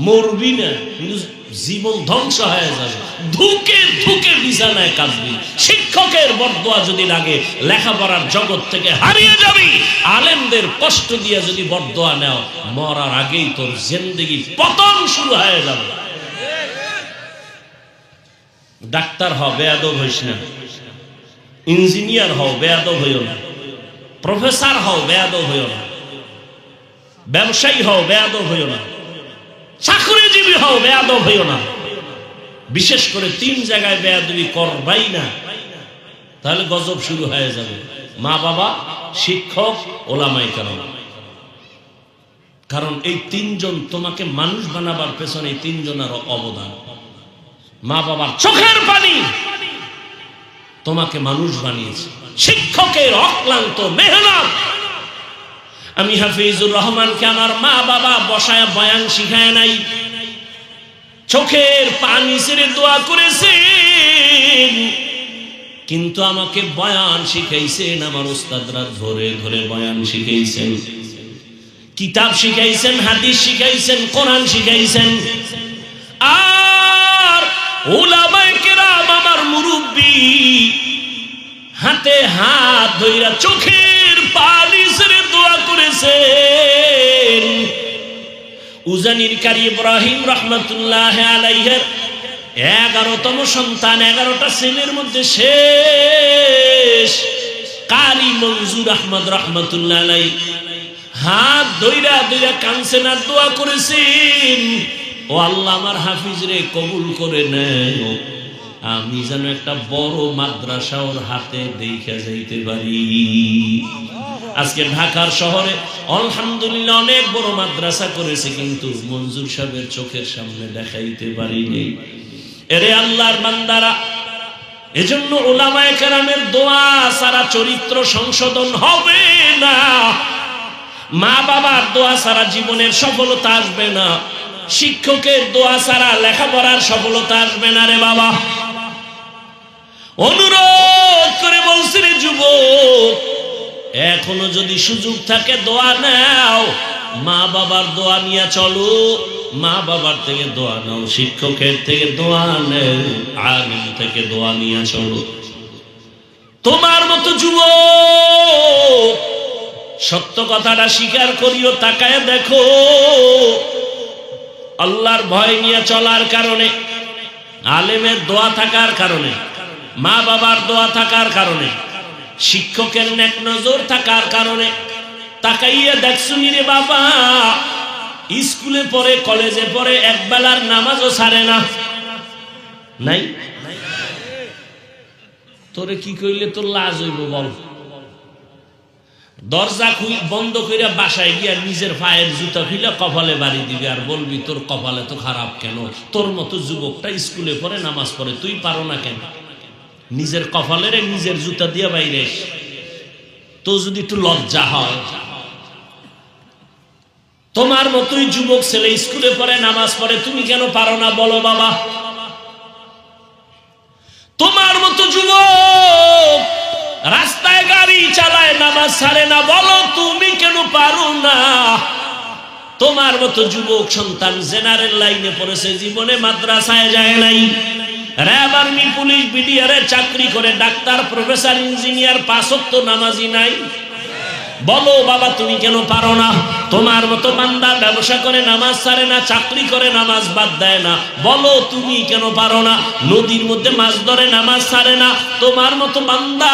মরবি না, কিন্তু জীবন ধ্বংস হয়ে যাবে, ধুকে ধুকে বিছানায় কাঁদবি। শিক্ষকের বরদোয়া যদি লাগে, লেখাপড়ার জগৎ থেকে হারিয়ে যাবি। আলেমদের কষ্ট দিয়ে যদি বরদোয়া নেও, মরার আগেই তোর জিন্দেগি পতন শুরু হয়ে যাবে। ডাক্তার হও, বেয়াদব হইস না। ইঞ্জিনিয়ার হও, বেয়াদব হইও না। প্রফেসর হও, বেয়াদব হইও না। ব্যবসায়ী হও, বেয়াদব হইও না। চাকরিজীবী হও, বেয়াদব হইও না। বিশেষ করে তিন জায়গায় বেয়াদবি করবাই না, তাহলে গজব শুরু হয়ে যাবে। মা বাবা, শিক্ষক, ওলামায়ে কেরাম। কারণ এই তিনজন তোমাকে মানুষ বানাবার পেছনে এই তিনজনের অবদান। মা বাবার চোখের পানি তোমাকে মানুষ বানিয়েছে, শিক্ষকের অক্লান্ত মেহনত। আমি হাফিজুর রহমানকে আমার মা বাবা বসায় বয়ান শিখায় নাই, চোখের পানি ছেড়ে দোয়া করেছেন, কিন্তু আমাকে বয়ান শিখাইছেন। আমার উস্তাদরা ধরে ধরে বয়ান শিখাইছেন, কিতাব শিখাইছেন, হাদিস শিখাইছেন, কোরআন শিখাইছেন। আর উলামায়ে কেরাম, আমার মুরব্বী, হাতে হাত ধইরা চোখের পানি ছেড়ে দোয়া করেছেন। উজানির কারি ইব্রাহিম রহমতুল্লাহ আলাইহির 11তম সন্তান, 11টা ছেলের মধ্যে শেষ কারি মনজুর আহমদ রহমতুল্লাহ আলাইহি হাত ধইরা ধইরা কাঁদছেন আর দোয়া করেছেন, ও আল্লাহ, আমার হাফিজ রে কবুল করে নেও, আমি যেন একটা বড় মাদ্রাসা ওর হাতে দেখে যাইতে পারি। আজকে ঢাকার শহরে আলহামদুলিল্লাহ অনেক বড় মাদ্রাসা করেছে, কিন্তু মনজুর সাহেবের চোখের সামনে দেখাইতে পারিনি। এরে আল্লাহর বান্দারা, এজন্য উলামায়ে কেরামের দোয়া ছাড়া চরিত্র সংশোধন হবে না। মা বাবার দোয়া ছাড়া জীবনের সফলতা আসবে না। শিক্ষকের দোয়া ছাড়া লেখাপড়ার সফলতা আসবে না রে বাবা। অনুরোধ করে বলছি রে যুবক, এখনো যদি সুযোগ থাকে দোয়া নাও, মা বাবার দোয়া নিয়ে চলো, মা বাবার থেকে দোয়া নাও, শিক্ষকের থেকে দোয়া নেও, আলেম থেকে দোয়া নিয়ে চলো। তোমার মতো যুবক সত্য কথাটা স্বীকার করিও, তাকায় দেখো, আল্লাহর ভয় নিয়ে চলার কারণে, আলেমের দোয়া থাকার কারণে, মা বাবার দোয়া থাকার কারণে, শিক্ষকের নেক নজর থাকার কারণে, তাকাইয়া দেখছুনি রে বাবা, স্কুলে পড়ে, কলেজে পড়ে, একবেলার নামাজও ছাড়ে না। নাই? তোরে কি কইলে তোর লাজ হইব বল? দরজা বন্ধ কইরা বাসায় গিয়া নিজের পায়ের জুতা খুলে কপালে বাড়ি দিবি আর বলবি তোর কপালে তো খারাপ কেন? তোর মতো যুবকটা স্কুলে পড়ে, নামাজ পড়ে, তুই পারো না কেন? নিজের কপালের নিজের জুতা দিয়ে বাইরে তো যদি একটু লজ্জা হয়। তোমার মতোই যুবক ছেলে স্কুলে পড়ে, নামাজ পড়ে, তুমি কেন পারো না বলো বাবা? তোমার মতো যুবক রাস্তায় গাড়ি চালায় নামাজ ছাড়ে না, বলো তুমি কেন পারো না? তোমার মতো যুবক সন্তান জেনারেল লাইনে পড়েছে, জীবনে মাদ্রাসায় যায় নাই, র্যাব আর্মি পুলিশ বিডিআরে চাকরি করে, ডাক্তার প্রফেসর ইঞ্জিনিয়ার, 5 ওয়াক্ত নামাজি নাই। বলো বাবা তুমি কেন পারো না? তোমার মতো বান্দা ব্যবসা করে নামাজ ছাড়ে না, চাকরি করে নামাজ বাদ দেয় না, বলো তুমি কেন পারো না? নদীর মধ্যে মাছ ধরে নামাজ ছাড়ে না, তোমার মতো বান্দা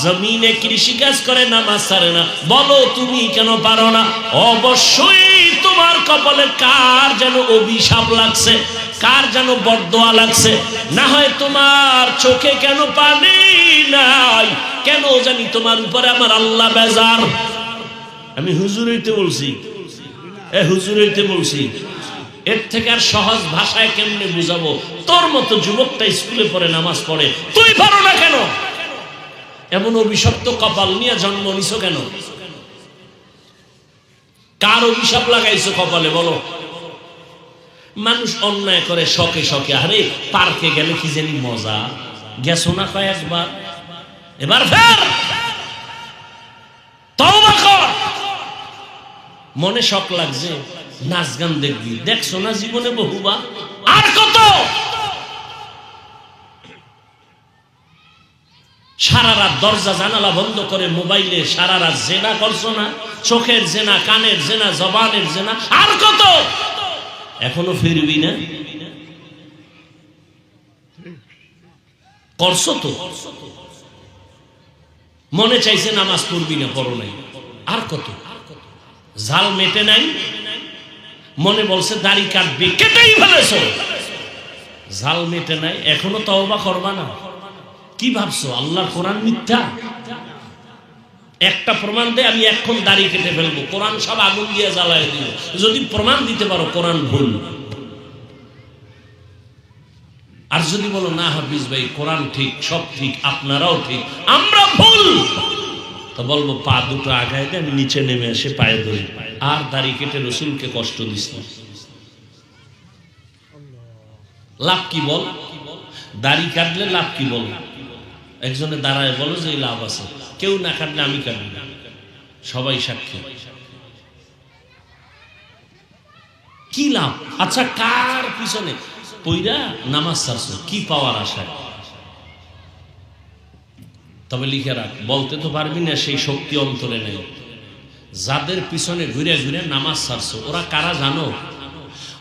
জমিনে কৃষিকাজ করে নামাজ ছাড়ে না, বলো তুমি কেন পারো না? অবশ্যই তোমার কপালে কার যেন অভিশাপ লাগছে, কার যেন বরদোয়া লাগছে, না হয় তোমার চোখে কেন পানি নাই, কেন জানি তোমার উপরে আমার আল্লাহ বেজার। আমি হুজুর হইতে বলছি, হুজুর হইতে বলছি, এর থেকে আর সহজ ভাষায় কেমনে বুঝাবো? তোর মতো যুবকটা স্কুলে পড়ে নামাজ পড়ে, তুই পারো না কেন? এমন অভিশপ্ত কপাল নিয়ে জন্ম নিছো কেন? কার অভিশাপ লাগাইছো কপালে বলো? মানুষ অন্যায় করে শখে শখে, আরে পার্কে গেলে কি জানি মজা, গেছো না কয়েকবার, এবার ফের তওবা কর। মনে শখ লাগছে, নাচ গান দেখবি, দেখছো না জীবনে বহুবার, আর কত? সারা রাত দরজা জানালা বন্ধ করে মোবাইলে সারা রাত জেনা করছো না? চোখের জেনা, কানের জেনা, জবানের জেনা, আর কত? এখনো ফিরবি না? করছো তো, মনে চাইছে নামাজ পড়বি না, পড়ো নাই, আর কত? ঝাল মেটে নাই, মনে বলছে দাড়ি কাটবি, কেটেই ফেলেছো, ঝাল মেটে নাই, এখনো তওবা করবা না? কি ভাবছো আল্লাহর কোরআন মিথ্যা? একটা প্রমাণ দে, আমি এখন দাড়ি কেটে ফেলবো, কোরআন সব আগুন দিয়ে জ্বালায় দিব। যদি প্রমাণ দিতে পারো কোরআন ভুল, আর যদি বলো না হাফিজ ভাই কোরআন ঠিক, সব ঠিক, আপনারাও ঠিক, আমরা ভুল, তো বলবো পা দুটো আগায় দে, আমি নিচে নেমে এসে পায়ে ধরি, আর দাড়ি কেটে রসুলকে কষ্ট দিস না। লাভ কি বল? দাড়ি কাটলে লাভ কি বল? একজনে দাঁড়ায় বলো যে লাভ আছে, কেউ না কাটলে আমি কাটবো, সবাই সাক্ষী, কি লাভ? আচ্ছা কার পিছনে পইরা নামাজ ছাড়ছো, কি পাওয়ার আশায়? তবে লিখে রাখ, বলতে তো পারবি না, সেই শক্তি অন্তরে নেই। যাদের পিছনে ঘুরে ঘুরে নামাজ ছাড়ছো, ওরা কারা জানো?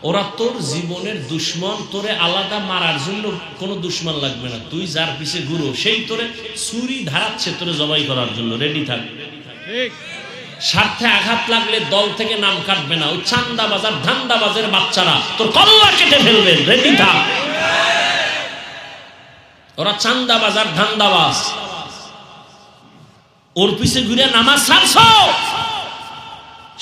ওরা তোর জীবনের দুশ্মন, তোরে আলাদা মারার জন্য কোনো দুশ্মন লাগবে না, তুই যার পিছে ঘুরো সেই তোরে ছুরি ধারাচ্ছে তোরে জবাই করার জন্য, রেডি থাক। স্বার্থে আঘাত লাগলে দল থেকে নাম কাটবে না, ওই চান্দাবাজার ধান্দাবাজের বাচ্চারা তোর কল্লা কেটে ফেলবে, রেডি থাক। ওরা চান্দাবাজার ধান্দাবাজ, ওর পিছে ঘুরে নামাজ ছাড়ছো,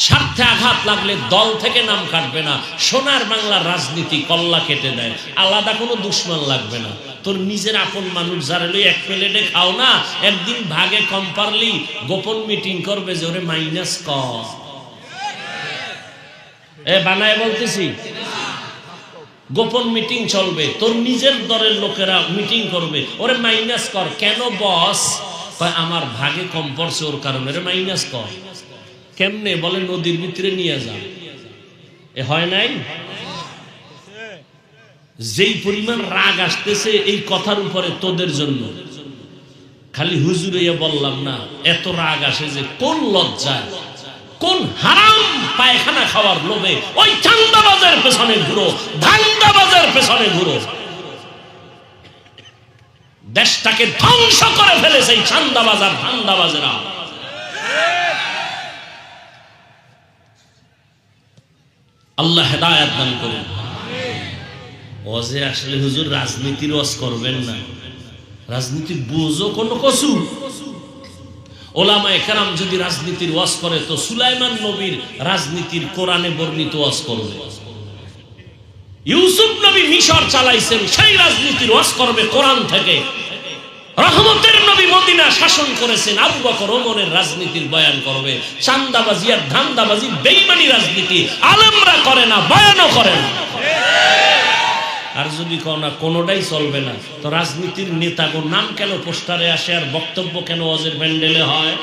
স্বার্থে আঘাত লাগলে দল থেকে নাম কাটবে না, সোনার বাংলার রাজনীতি কল্লা কেটে দেয়, আলাদা কোনো দুশ্মন লাগবে না। তোর নিজের আপন মানুষ যারা লই এক প্লেটে খাও না, একদিন ভাগে কম পারলি গোপন মিটিং করবে যে ওরে মাইনাস কর, বানায় বলতেছি, গোপন মিটিং চলবে, তোর নিজের দলের লোকেরা মিটিং করবে, ওরে মাইনাস কর। কেন বস? আমার ভাগে কম পড়ছে ওর কারণে, ওরে মাইনাস কর। কেমনে? বলে নদীর ভিতরে নিয়ে যা। এ হয় নাই? যেই পরিমাণ রাগ আসতেছে এই কথার উপরে তোদের জন্য, খালি হুজুরে বললাম না, এত রাগ আসে যে কোন লজ্জায়, কোন হারাম পায়খানা খাওয়ার লোভে ওই চান্দাবাজের পেছনে ঘুরো, ধান্দাবাজের পেছনে ঘুরো। দেশটাকে ধ্বংস করে ফেলেছে এই চান্দাবাজার ধান্দাবাজেরা। আল্লাহ হেদায়েত দান করুন। ওয়াজে আসলে হুজুর রাজনীতির ওয়াজ করবেন না, রাজনীতির বুঝো কোনো কসু। ওলামায়ে কেরাম যদি রাজনীতির ওয়াজ করে তো সুলাইমান নবীর রাজনীতির কোরআনে বর্ণিত ওয়াজ করবে। ইউসুফ নবী মিশর চালাইছেন, সেই রাজনীতির ওয়াজ করবে কোরআন থেকে। রহমতের নবী মদিনা শাসন করেছেন, আবু বকর ওমরের রাজনীতির বয়ান করবে। চান্দাবাজি আর ধান্দাবাজি বেঈমানি রাজনীতি আলেমরা করে না, বয়ানও করে না। আর যদি কও না কোনোটাই চলবে না, তো রাজনীতির নেতাগোর নাম কেন পোস্টারে আসে আর বক্তব্য কেন ওয়াজের প্যান্ডেলে হয়?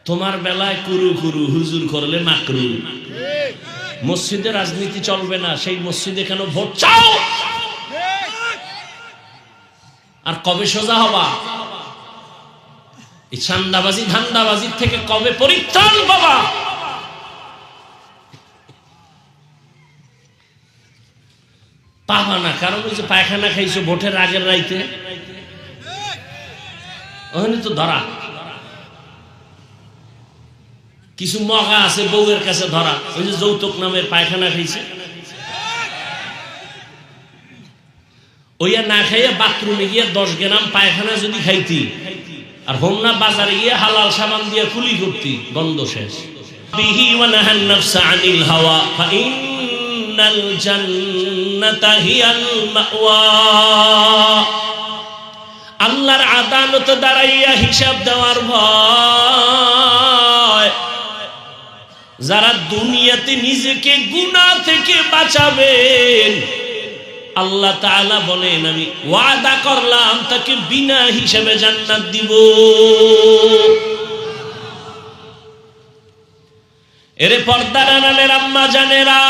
তোমার বেলায় কুরু কুরু, হুজুর করলে মাকরু। মসজিদে রাজনীতি চলবে না, সেই মসজিদে কেন ভোট চাও? আর কবে সোজা হবা? এই চান্দাবাজি ধান্দাবাজির থেকে কবে পরিত্রাণ পাবা? পাবা না, কারণ ওই যে পায়খানা খাইছো ভোটের আগের রাইতে, ওখানে তো ধরা। কিছু মগা আছে বউয়ের কাছে ধরা, ওই যে যৌতুক নামের পায়খানা খাইছে, ওইয়া না খাইয়া বাথরুমে গিয়ে 10 গ্রাম পায়খানা যদি খাইতি আর হোমনা বাজারে গিয়ে হালাল সাবান দিয়ে কুলি করতি, বন্ধ শেষ। বিহি ওয়া নাহান নাফসা আনিল হাওয়া ফাইন্নাল জান্নাতা হিয়াল মাওয়া। আল্লাহর আদালতে দাঁড়াইয়া হিসাব দেওয়ার ভয়, যারা দুনিয়াতে নিজেকে গুনাহ থেকে বাঁচাবেন, আল্লাহ তাআলা বলেন আমি ওয়াদা করলাম তাকে বিনা হিসাবে জান্নাত দিব। এরে পর্দার আড়ালের আম্মা জানেরা,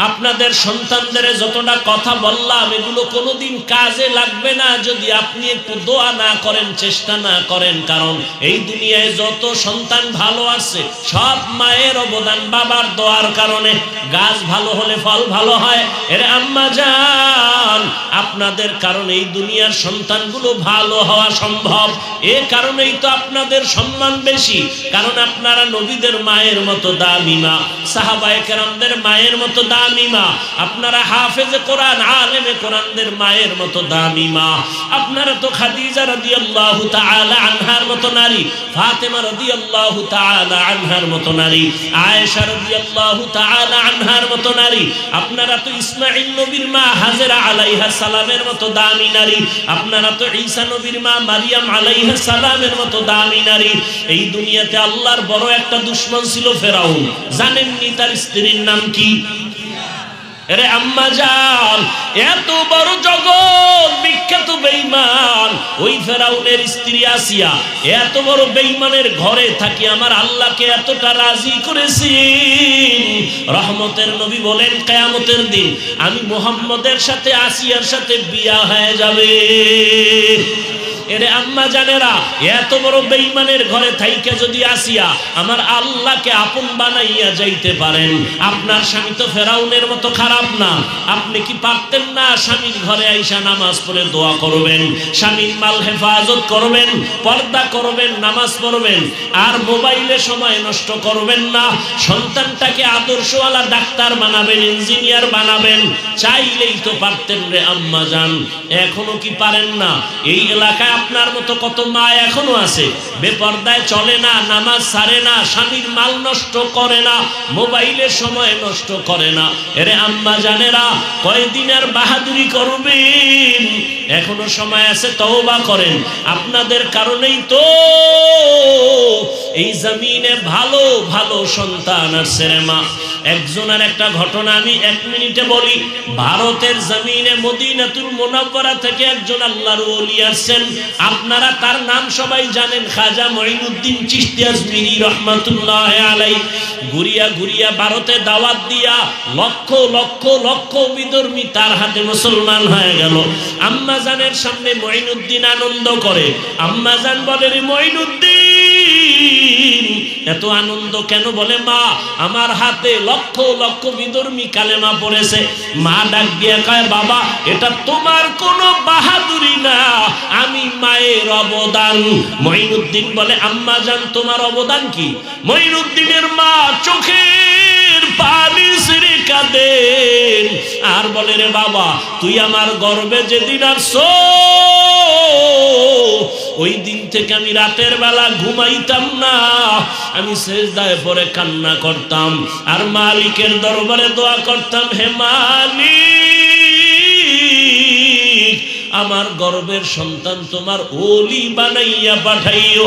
আপনাদের সন্তানদের যতটা কথা বললাম এগুলো কোনোদিন কাজে লাগবে না যদি আপনি একটু দোয়া না করেন, চেষ্টা না করেন। কারণ এই দুনিয়ায় যত সন্তান ভালো আছে সব মায়ের অবদান, বাবার দোয়ার কারণে। গাছ ভালো হলে ফল ভালো হয়। এর আম্মা জান, আপনাদের কারণে এই দুনিয়ার সন্তানগুলো ভালো হওয়া সম্ভব। এ কারণেই তো আপনাদের সম্মান বেশি, কারণ আপনারা নবীদের মায়ের মতো দামি মা, সাহাবায়ে কেরামদের মায়ের মতো দামি মা, আপনারা হাফেজে কোরআন আলেমে কোরআনদের মায়ের মতো দামি মা। আপনারা তো খাদিজা রাদিয়াল্লাহু তাআলা আনহার মতো নারী, ফাতেমা রাদিয়াল্লাহু তাআলা আনহার মতো নারী, আয়েশা রাদিয়াল্লাহু তাআলা আনহার মতো নারী। আপনারা তো ইসমাঈল নবীর মা হাজেরা আলাইহা সালামের মতো দামি নারী। আপনারা তো ঈসা নবীর মা মারিয়াম আলাইহা সালামের মতো দামি নারী। এই দুনিয়াতে আল্লাহর বড় একটা দুশমন ছিল ফেরাউন। জানেননি তার স্ত্রীর নাম কি? আরে আম্মা জান, এত বড় জগৎ বিখ্যাত বেঈমান ওই ফেরাউনের স্ত্রী আসিয়া এত বড় বেঈমানের ঘরে থাকি আমার আল্লাহকে এতটা রাজি করেছেন। রহমতের নবী বলেন কিয়ামতের দিন আমি মুহাম্মদের সাথে আসিয়ার সাথে বিয়া হয়ে যাবে। এরে আম্মা জানেরা, এত বড় বেঈমানের ঘরে থাইকে যদি আসিয়া আমার আল্লাহকে আপন বানাইয়া যাইতে পারেন, আপনার স্বামী তো ফেরাউনের মতো খারাপ না। আপনি কি পারতেন না স্বামীর ঘরে আইসা নামাজ পড়ে দোয়া করবেন, স্বামীর মাল হেফাজত করবেন, পর্দা করবেন, নামাজ পড়বেন, আর মোবাইলে সময় নষ্ট করবেন না, সন্তানটাকে আদর্শওয়ালা ডাক্তার বানাবেন, ইঞ্জিনিয়ার বানাবেন? চাইলেই তো পারতেন রে আম্মা জান, এখনো কি পারেন না? এই এলাকায় আপনার মতো কত মা এখনো আছে বেপর্দায় চলে না, নামাজ ছাড়ে না, স্বামীর মাল নষ্ট করে না, মোবাইলে সময় নষ্ট করে না। এরে আম্মা জানেরা, কয়দিন আর বাহাদুরি করবেন? এখনো সময় আছে, তওবা করেন। আপনাদের কারণেই তো এই জমিনে ভালো ভালো সন্তান আসছে রে মা। একজনের একটা ঘটনা আমি 1 মিনিটে বলি। ভারতের জমিনে মদিনাতুল মুনাওয়ারা থেকে একজন আল্লাহর ওলি আসছেন। আপনারা তার নাম সবাই জানেন, খাজা মঈনুদ্দিন চিশতি আজমিরি রহমাতুল্লাহি আলাইহি। ঘুরিয়া ঘুরিয়া ভারতে দাওয়াত দিয়া লক্ষ লক্ষ লক্ষ বিধর্মী তার হাতে মুসলমান হয়ে গেল। আম্মা জানের সামনে মঈনুদ্দিন আনন্দ করে। আম্মা জান বলে, রে মঈনুদ্দিন এত আনন্দ কেন? বলে, মা আমার হাতে লক্ষ লক্ষ বিধর্মী কালেমা পড়েছে। মা ডাক দিয়ে কয়, বাবা এটা তোমার কোনো বাহাদুরি না, আমি মায়ের অবদান। মঈনুদ্দিন বলে, আম্মা জান তোমার অবদান কি? মঈনুদ্দিনের মা চোখের পানি ছেড়ে কাঁদেন আর বলে, রে বাবা তুই আমার গর্ভে যেদিন আসছো ওই দিন থেকে আমি রাতের বেলা ঘুমাইতাম না, আমি সেজদায় পড়ে কান্না করতাম আর মালিকের দরবারে দোয়া করতাম, হে মালিক আমার গর্ভের সন্তান তোমার ওলি বানাইয়া পাঠাইও।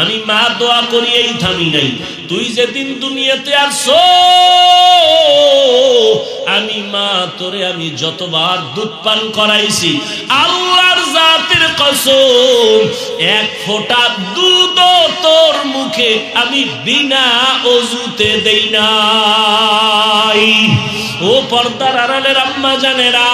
আমি মা দোয়া করি এই থামি নাই, তুই যেদিন দুনিয়াতে আসছো আমি মা তোরে আমি যতবার দুধ পান করাইছি আল্লাহর জাতের কসম এক ফোঁটা দুধ তোর মুখে আমি বিনা ওযুতে দেই নাই। ও পর্দার আড়ালের আম্মা জানেরা,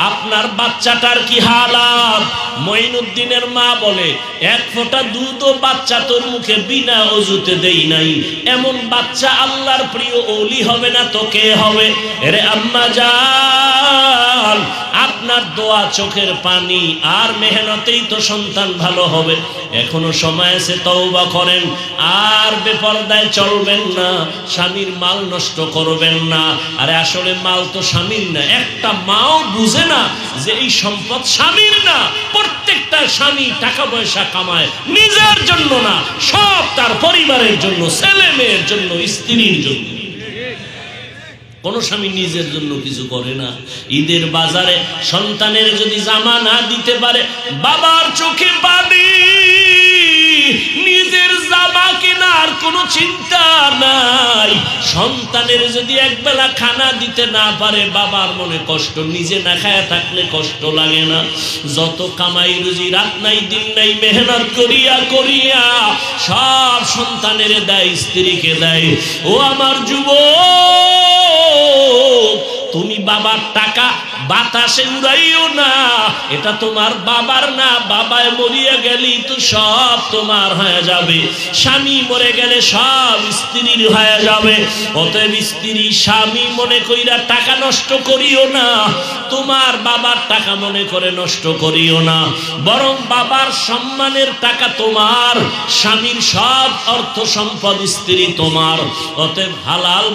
আপনার বাচ্চাটার কি হালাত? মঈনুদ্দিনের মা বলে এক ফোঁটা দুধও বাচ্চা তোর মুখে বিনা ওযুতে দেই নাই। এমন বাচ্চা আল্লাহর প্রিয় ওলি হবে না তো কে হবে? এরে আম্মা জান, আপনার দোয়া, চোখের পানি আর মেহনতেই তো সন্তান ভালো হবে। এখনো সময় আছে, তওবা করেন, আর বেপরদায় চলবেন না, স্বামীর মাল নষ্ট করবেন না। আরে আসলে মাল তো স্বামীর না, একটা মাও বুঝে না যে এই সম্পদ স্বামীর না। প্রত্যেকটা স্বামী টাকা পয়সা কামায় নিজের জন্য না, সব তার পরিবারের জন্য, ছেলে মেয়ের জন্য, স্ত্রীর জন্য। কোন স্বামী নিজের জন্য কিছু করে না। ঈদের বাজারে সন্তানের যদি জামা না দিতে পারে, বাবার চোখে পানি, নিজের জামা কেনার কোনো চিন্তা নাই। সন্তানের যদি একবেলা খানা দিতে না পারে, বাবার মনে কষ্ট, নিজে না খায়া থাকলে কষ্ট লাগে না? যত কামাই রুজি, রাত নাই দিন নাই মেহনত করিয়া করিয়া সব সন্তানের দেয়, স্ত্রীকে দেয়। ও আমার যুবক, তুমি বাবার টাকা বাতাসে উড়াইও না, এটা তোমার বাবার না। বাবায় মরিয়া গেলি তো সব তোমার হয়ে যাবে, স্বামী মরে গেলে সব স্ত্রীর হয়ে যাবে। অতএব স্ত্রী স্বামী মনে কইরা টাকা নষ্ট করিও না, তোমার বাবার টাকা মনে করে নষ্ট করিও না, বরং বাবার সম্মানের টাকা তোমার, স্বামীর সব অর্থ সম্পদ স্ত্রী তোমার। অতএব হালাল